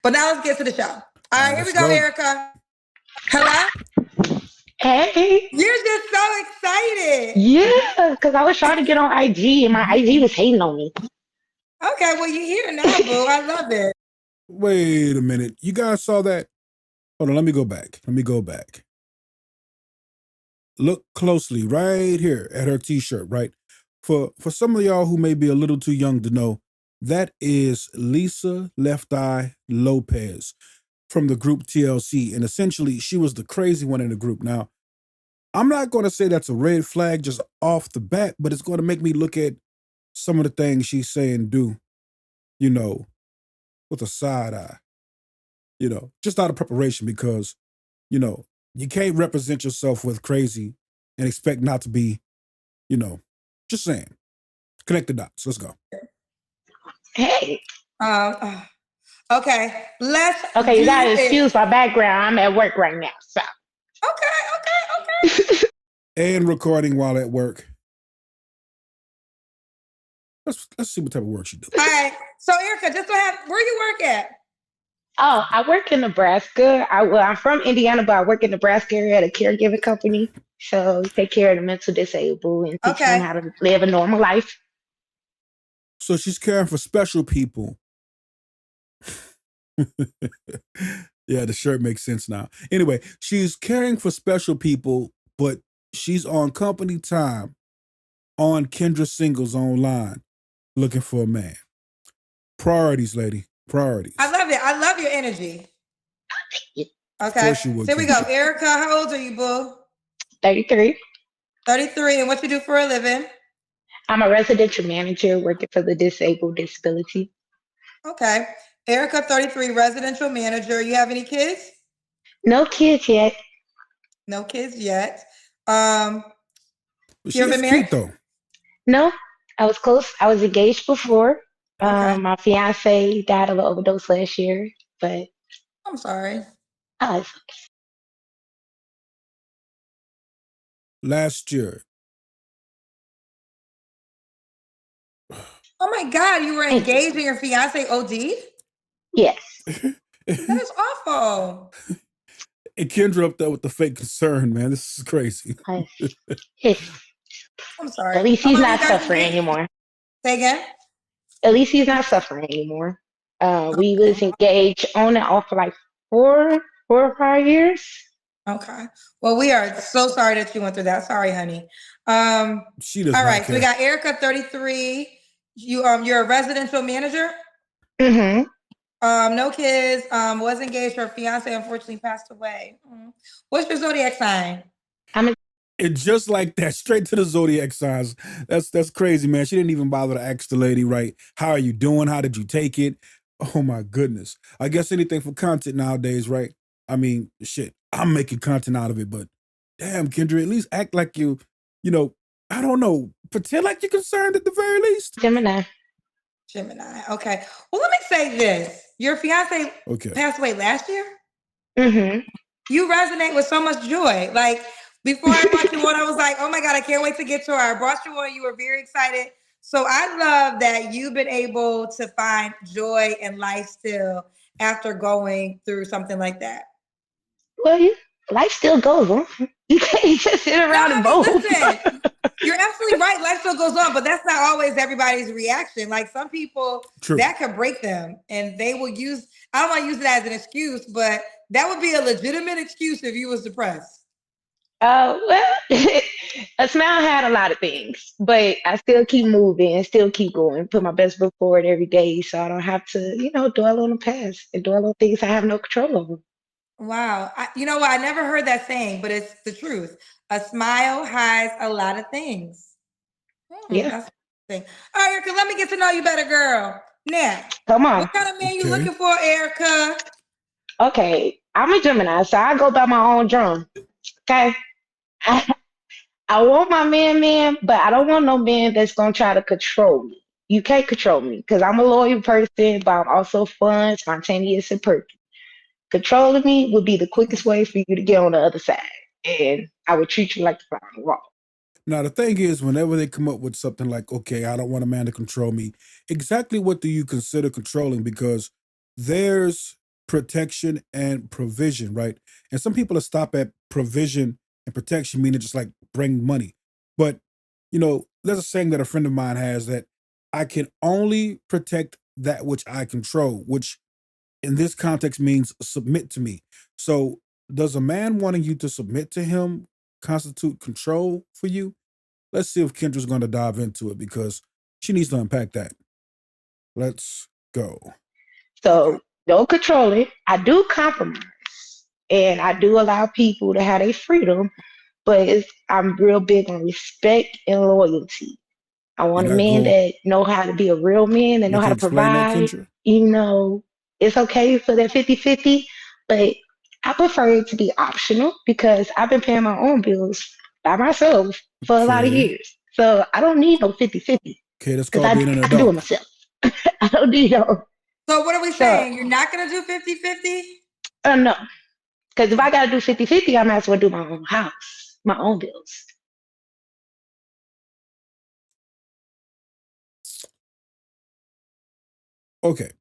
But now let's get to the show. All right, here we Let's go, go. Erica. Hello? Hey. You're just so excited. Yeah, because I was trying to get on IG and my IG was hating on me. Okay, well, you're here now, boo. I love it. Wait a minute. You guys saw that? Hold on, let me go back. Look closely right here at her t-shirt, right? For some of y'all who may be a little too young to know, that is Lisa Left Eye Lopez from the group TLC. And essentially, she was the crazy one in the group. Now, I'm not going to say that's a red flag just off the bat, but it's going to make me look at some of the things she's saying and do, you know, with a side eye, just out of preparation because, you can't represent yourself with crazy and expect not to be, just saying. Connect the dots. Let's go. Hey. Okay, let's Okay, you do gotta it. excuse my background. I'm at work right now, so. Okay. And recording while at work. Let's see what type of work she do. All right. So, Erica, just to have, where you work at? Oh, I work in Nebraska. I'm from Indiana, but I work in Nebraska area at a caregiving company. So we take care of the mental disabled and teach them Okay. how to live a normal life. So she's caring for special people. Yeah, the shirt makes sense now. Anyway, she's caring for special people, but she's on company time on Kendra Singles online looking for a man. Priorities, lady. Priorities. I love it. I love your energy. Okay. Of course you would, So here we go. Kendra. Erica, how old are you, boo? 33. 33. And what you do for a living? I'm a residential manager working for the disabled disability. Okay. Erica, 33, residential manager. You have any kids? No kids yet. No kids yet. But You ever been married? Cute, though. No, I was close. I was engaged before. Okay. My fiancé died of an overdose last year, but I'm sorry. Last year. Oh my God, you were engaged and your fiance OD'd? Yes. That is awful. And Kendra up there with the fake concern, man. This is crazy. I'm sorry. At least he's not suffering anymore. Say again? At least he's not suffering anymore. We was engaged on and off for like 4 or 5 years. Okay. Well, we are so sorry that you went through that. Sorry, honey. She does all not right. care. So we got Erica, 33. You're a residential manager? Mm-hmm. No kids. Was engaged. Her fiance unfortunately passed away. What's your zodiac sign? And just like that, straight to the zodiac signs. That's crazy, man. She didn't even bother to ask the lady, right? How are you doing? How did you take it? Oh my goodness. I guess anything for content nowadays, right? I mean, shit, I'm making content out of it, but damn, Kendra, at least act like I don't know, pretend like you're concerned at the very least. Gemini. Okay. Well, let me say this. Your fiance passed away last year? Mm-hmm. You resonate with so much joy. Like, before I brought you on, I was like, oh my God, I can't wait to get to her. I brought you on. You were very excited. So I love that you've been able to find joy in life still after going through something like that. Well, life still goes on. You can't just sit around and both. Listen, you're absolutely right. Life still goes on, but that's not always everybody's reaction. Like some people, that could break them and they will use, I don't want to use it as an excuse, but that would be a legitimate excuse if you was depressed. Well, a smile had a lot of things, but I still keep moving and still keep going, put my best foot forward every day so I don't have to, dwell on the past and dwell on things I have no control over. Wow. You know what? I never heard that saying, but it's the truth. A smile hides a lot of things. Yeah. That's the thing. All right, Erica, let me get to know you better, girl. Now, come on. What kind of man you looking for, Erica? Okay. I'm a Gemini, so I go by my own drum. Okay. I want my man, but I don't want no man that's going to try to control me. You can't control me because I'm a loyal person, but I'm also fun, spontaneous, and perky. Controlling me would be the quickest way for you to get on the other side. And I would treat you like the fly on the wall. Now, the thing is, whenever they come up with something like, okay, I don't want a man to control me, exactly what do you consider controlling? Because there's protection and provision, right? And some people stop at provision and protection, meaning just like bring money. But, there's a saying that a friend of mine has that I can only protect that which I control, which in this context means submit to me. So does a man wanting you to submit to him constitute control for you? Let's see if Kendra's going to dive into it because she needs to unpack that. Let's go. So don't control it. I do compromise, and I do allow people to have their freedom, but I'm real big on respect and loyalty. I You're want a not man going. that know how to be a real man, that You know how can to explain that, provide. Kendra? It's okay for that 50-50, but I prefer it to be optional because I've been paying my own bills by myself for a lot of Okay. years. So I don't need no 50-50 Okay, that's because called being an I can do it adult. myself. I don't need no. So what are we So, saying? You're not going to do 50-50? no. Because if I got to do 50-50, I might as well do my own house, my own bills. Okay.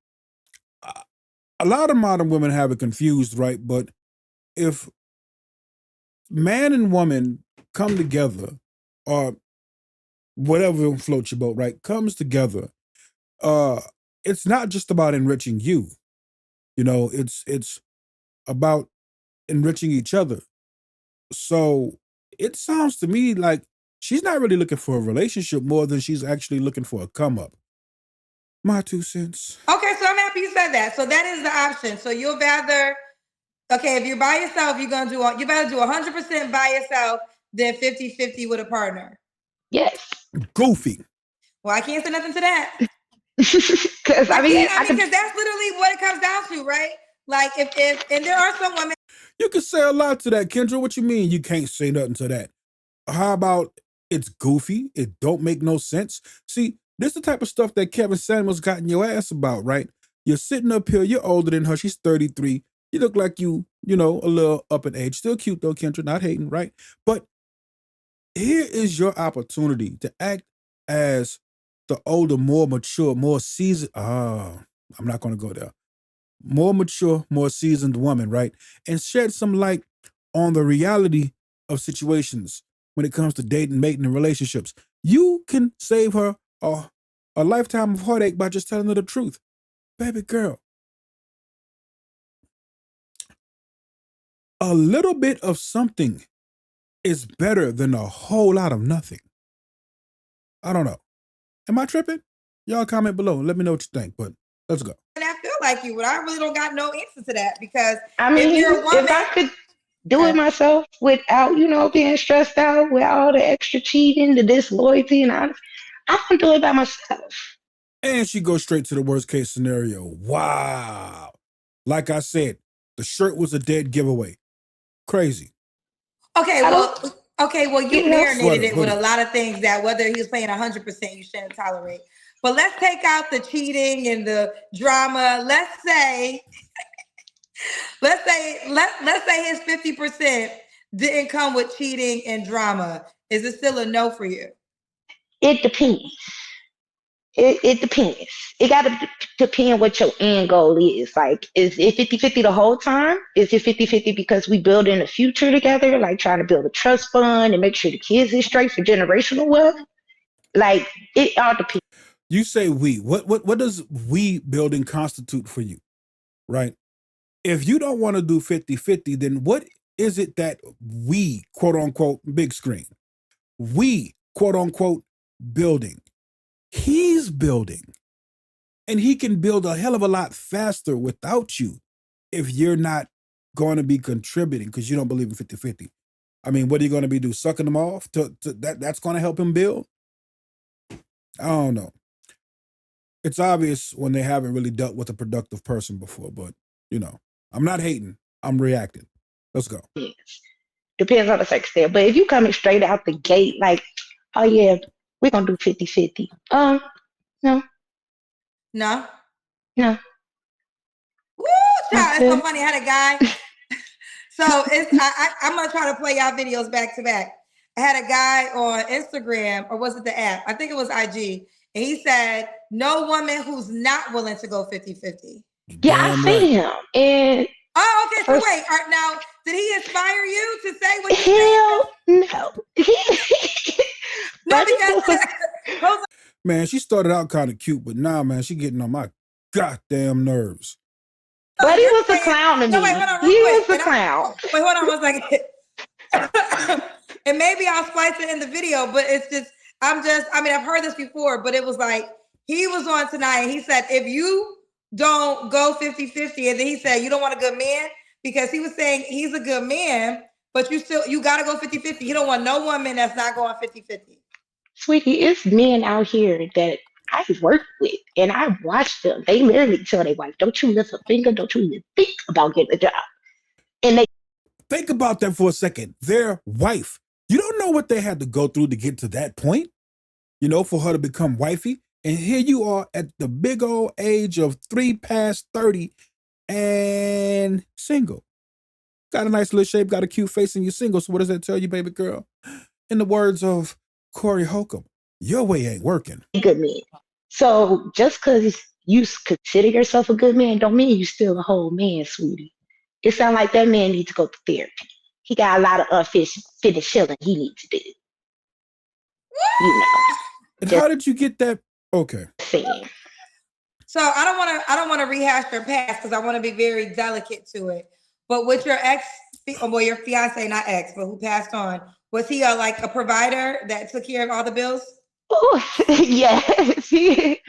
A lot of modern women have it confused, right? But if man and woman come together, or whatever floats your boat, right, comes together, uh, it's not just about enriching you. It's about enriching each other. So it sounds to me like she's not really looking for a relationship more than she's actually looking for a come up. My 2 cents. Okay, so I'm happy you said that. So that is the option. So you'll rather, okay, if you're by yourself, you better do 100% by yourself than 50-50 with a partner. Yes. Goofy. Well, I can't say nothing to that. Because I can't, because that's literally what it comes down to, right? Like and there are some women. You can say a lot to that, Kendra. What you mean you can't say nothing to that? How about it's goofy? It don't make no sense. See, this is the type of stuff that Kevin Samuels got in your ass about, right? You're sitting up here, you're older than her, she's 33. You look like a little up in age. Still cute though, Kendra, not hating, right? But here is your opportunity to act as the older, more mature, more seasoned. I'm not going to go there. More mature, more seasoned woman, right? And shed some light on the reality of situations when it comes to dating, mating, and relationships. You can save her a lifetime of heartache by just telling her the truth. Baby girl, a little bit of something is better than a whole lot of nothing. I don't know. Am I tripping? Y'all comment below and let me know what you think, but let's go. And I feel like you, but I really don't got no answer to that because I mean, if you're a woman, if I could do it myself without, being stressed out with all the extra cheating, the disloyalty, and all, I can do it by myself. And she goes straight to the worst case scenario. Wow. Like I said, the shirt was a dead giveaway. Crazy. Okay, well, you marinated it with a Hoodie. lot of things that whether he was playing 100%, you shouldn't tolerate. But let's take out the cheating and the drama. Let's say his 50% didn't come with cheating and drama. Is it still a no for you? It depends. It depends. It got to depend what your end goal is. Like, is it 50-50 the whole time? Is it 50-50 because we build in the future together, like trying to build a trust fund and make sure the kids is straight for generational wealth? Like, it all depends. You say we. What does we building constitute for you? Right? If you don't want to do 50-50, then what is it that we, quote unquote, big screen, we, quote unquote, building? He's building. And he can build a hell of a lot faster without you if you're not going to be contributing because you don't believe in 50-50. I mean, what are you going to be do? Sucking them off? That's going to help him build? I don't know. It's obvious when they haven't really dealt with a productive person before, but, I'm not hating. I'm reacting. Let's go. Yes. Depends on the sex there. But if you coming straight out the gate, like, oh yeah, we're going to do 50-50. No. No? No. Woo, child, it's so funny. I had a guy. So I'm going to try to play y'all videos back to back. I had a guy on Instagram, or was it the app? I think it was IG. And he said, no woman who's not willing to go 50-50. Yeah, I Damn right. see him. And Oh, okay. So first, wait. Now, did he inspire you to say what you hell said? no. No, But because it was, Jose, Man, she started out kind of cute, but now, man, she getting on my goddamn nerves. but he you're was a saying. clown to No, wait. me. Hold on, real He quick. was a clown. Wait, hold on one second. And maybe I'll splice it in the video, but it's just. I mean, I've heard this before, but it was like he was on tonight and he said, if you don't go 50-50, and then he said, you don't want a good man, because he was saying he's a good man, but you got to go 50-50. You don't want no woman that's not going 50-50. Sweetie, it's men out here that I work with and I watch them. They literally tell their wife, don't you lift a finger, don't you even think about getting a job. And they Think about that for a second. Their wife. You don't know what they had to go through to get to that point, for her to become wifey. And here you are at the big old age of 3 past 30 and single. Got a nice little shape, got a cute face, and you're single. So what does that tell you, baby girl? In the words of Corey Holcomb, your way ain't working. good men. So just because you consider yourself a good man don't mean you still a whole man, sweetie. It sounds like that man needs to go to therapy. He got a lot of unfinished healing he needs to do. You know, And just how did you get that? Okay. saying. So I don't want to rehash your past because I want to be very delicate to it. But with your your fiance, not ex, but who passed on, was he like a provider that took care of all the bills? Ooh, yes, he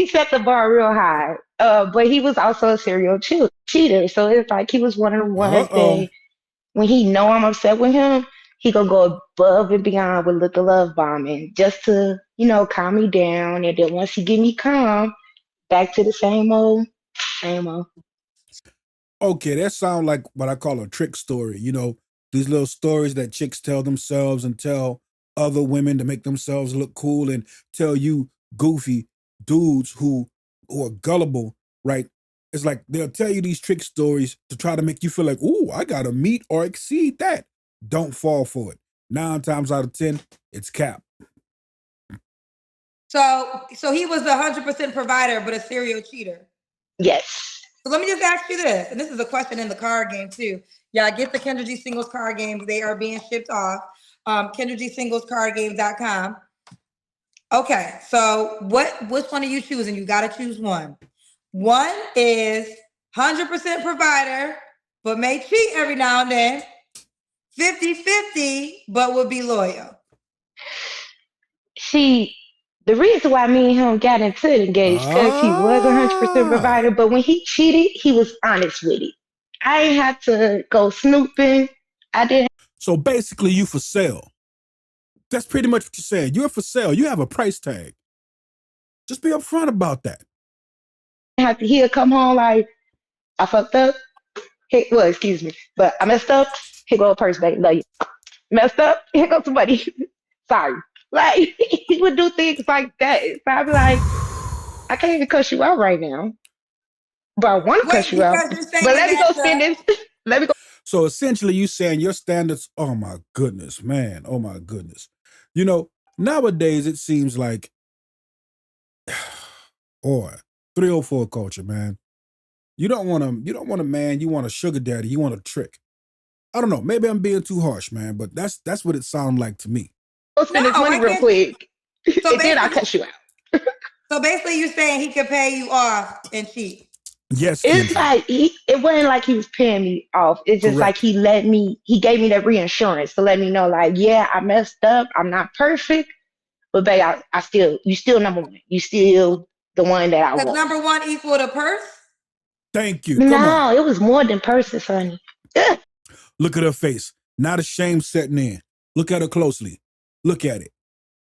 set the bar real high. But he was also a serial cheater. So it's like he was one of the ones Uh-oh. that when he know I'm upset with him, he gonna go above and beyond with little love bombing just to, calm me down. And then once he get me calm, back to the same old, same old. Okay, that sounds like what I call a trick story. These little stories that chicks tell themselves and tell other women to make themselves look cool and tell you goofy dudes who are gullible, right? It's like they'll tell you these trick stories to try to make you feel like, ooh, I gotta meet or exceed that. Don't fall for it. 9 times out of 10, it's cap. So he was 100% provider, but a serial cheater. Yes. So let me just ask you this, and this is a question in the card game too. Yeah, get the Kendra G Singles card games. They are being shipped off. KendraGSinglesCardGames.com. Okay, so which one are you choosing? You got to choose one. One is 100% provider, but may cheat every now and then. 50-50, but will be loyal. See, the reason why me and him got into it engaged because he was 100% provider, but when he cheated, he was honest with it. I ain't had to go snooping. I didn't So basically, you for sale. That's pretty much what you're saying. You're for sale. You have a price tag. Just be upfront about that. have to he'll come home like, I fucked up. Well, excuse me, but I messed up. Here go a purse, baby. Love you. Messed up. Here goes somebody. Sorry. Like, he would do things like that. So I'd be like, I can't even cuss you out right now. But I want to Wait, cuss you out. because you're But saying let me go that spend this. Let me go. So essentially, you saying your standards, oh my goodness, man. Oh my goodness. Nowadays it seems like, boy, 304 culture, man. You don't want a man, you want a sugar daddy, you want a trick. I don't know. Maybe I'm being too harsh, man, but that's what it sounds like to me. Go spend this money real quick. So And then I'll cuss you out. So basically, you're saying he could pay you off and cheat. Yes, It's Kendra. like it wasn't like he was paying me off. It's just like Correct. he gave me that reassurance to let me know, like, yeah, I messed up. I'm not perfect, but babe, you still number one. You still the one that I Because want. number one equal to purse. Thank you. Come on. No, it was more than person, honey. Ugh. Look at her face. Now the shame setting in. Look at her closely. Look at it.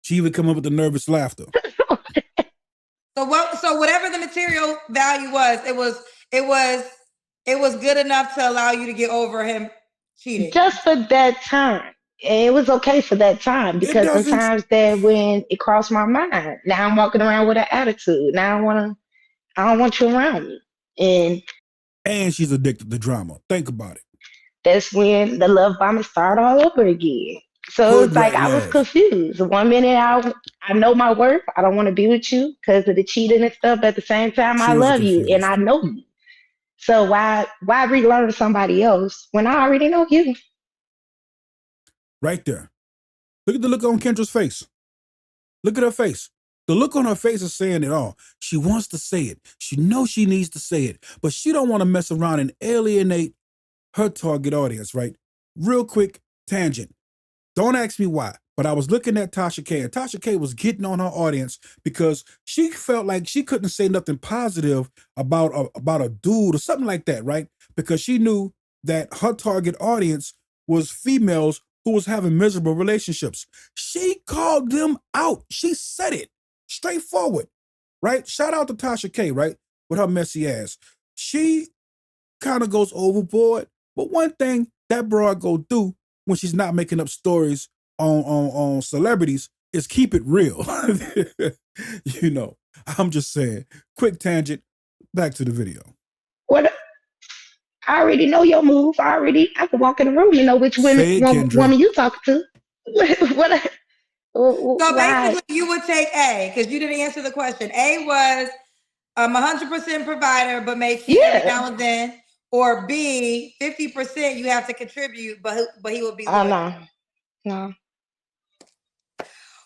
She even come up with the nervous laughter. So whatever the material value was, it was good enough to allow you to get over him cheating. Just for that time. And it was okay for that time It because doesn't. sometimes that when it crossed my mind, now I'm walking around with an attitude. Now I don't want you around me. And she's addicted to drama. Think about it. That's when the love bombing started all over again. So Hood it's like rat I was love. confused. One minute I know my worth. I don't want to be with you because of the cheating and stuff. At the same time, I She was love you and confused. I know you. So why relearn somebody else when I already know you? Right there. Look at the look on Kendra's face. Look at her face. The look on her face is saying it all. She wants to say it. She knows she needs to say it, but she don't want to mess around and alienate her target audience, right? Real quick tangent. Don't ask me why, but I was looking at Tasha K, and Tasha K was getting on her audience because she felt like she couldn't say nothing positive about a dude or something like that, right? Because she knew that her target audience was females who was having miserable relationships. She called them out. She said it straightforward, right? Shout out to Tasha K, right? With her messy ass. She kind of goes overboard, but one thing that broad go do when she's not making up stories on celebrities is keep it real. You know, I'm just saying. Quick tangent. Back to the video. What I already know your move. I can walk in the room and know which Say it, Kendra. woman you talking to. What? So Why? basically, you would take A because you didn't answer the question. A was 100% provider, but may cheat every Yeah. now and then. Or B, 50% you have to contribute, but he will be Oh loyal. no.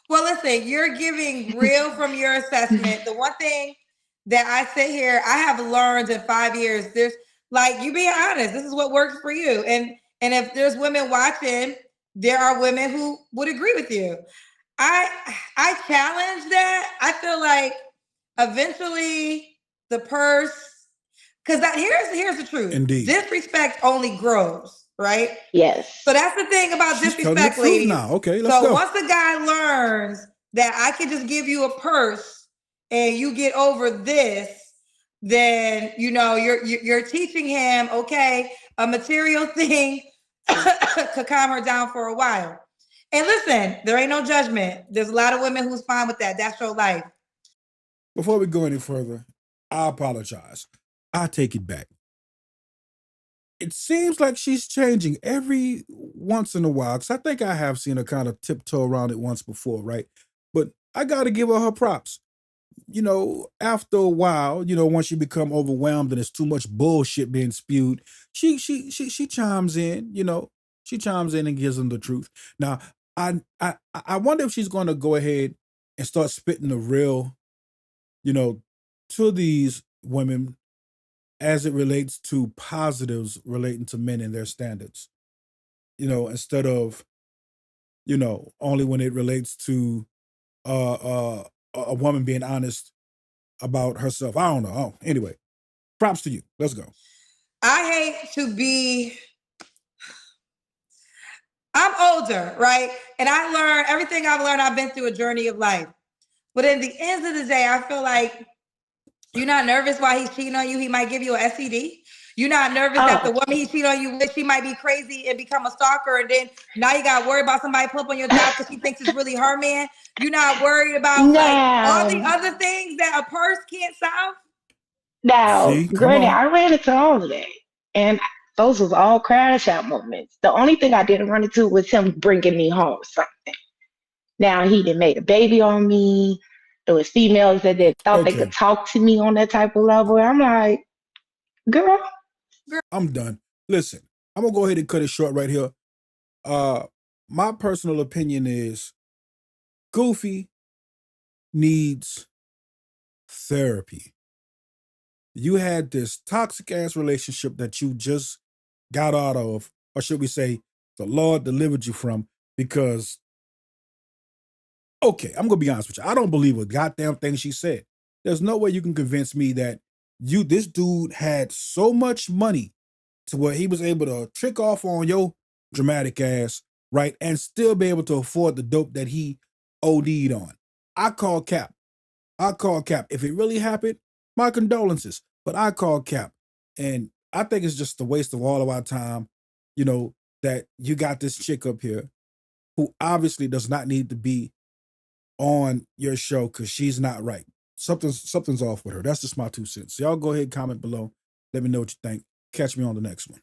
Well, listen, you're giving real from your assessment. The one thing that I sit here, I have learned in 5 years, there's like you being honest. This is what works for you. And if there's women watching, there are women who would agree with you. I challenge that. I feel like eventually the purse, because here's the truth. Indeed. Disrespect only grows, right? Yes. So that's the thing about She's telling the disrespect, truth ladies. now. Okay, let's So go. once the guy learns that I can just give you a purse and you get over this, then you know you're teaching him, okay, a material thing could calm her down for a while. And listen, there ain't no judgment. There's a lot of women who's fine with that. That's your life. Before we go any further, I apologize. I take it back. It seems like she's changing every once in a while, because I think I have seen her kind of tiptoe around it once before, right? But I got to give her props. You know, after a while, you know, once you become overwhelmed and there's too much bullshit being spewed, she chimes in. You know, she chimes in and gives them the truth. Now, I wonder if she's going to go ahead and start spitting the real, you know, to these women as it relates to positives relating to men and their standards. You know, instead of, you know, only when it relates to uh uh a woman being honest about herself. I don't know. Oh, anyway, props to you. Let's go. I hate to be. I'm older, right? And I learned everything I've learned. I've been through a journey of life. But at the end of the day, I feel like you're not nervous while he's cheating on you. He might give you an STD. You're not nervous that the woman he cheated on you with, she might be crazy and become a stalker. And then now you got to worry about somebody pull up on your job because she thinks it's really her man. You're not worried about like all the other things that a purse can't solve. Now, See, come granted, on. I ran into all of that, and those was all crash out moments. The only thing I didn't run into was him bringing me home something. Now he did made a baby on me. There was females that thought they Okay, could talk to me on that type of level. I'm like, girl, I'm done. Listen, I'm gonna go ahead and cut it short right here. Uh, my personal opinion is Goofy needs therapy. You had this toxic ass relationship that you just got out of, or should we say, the Lord delivered you from, because okay, I'm gonna be honest with you. I don't believe a goddamn thing she said. There's no way you can convince me that this dude had so much money to where he was able to trick off on your dramatic ass, right, and still be able to afford the dope that he OD'd on. I call cap. I call cap. If it really happened, my condolences. But I call cap. And I think it's just a waste of all of our time, you know, that you got this chick up here who obviously does not need to be on your show because she's not right. Something's off with her. That's just my 2 cents. Y'all go ahead, comment below. Let me know what you think. Catch me on the next one.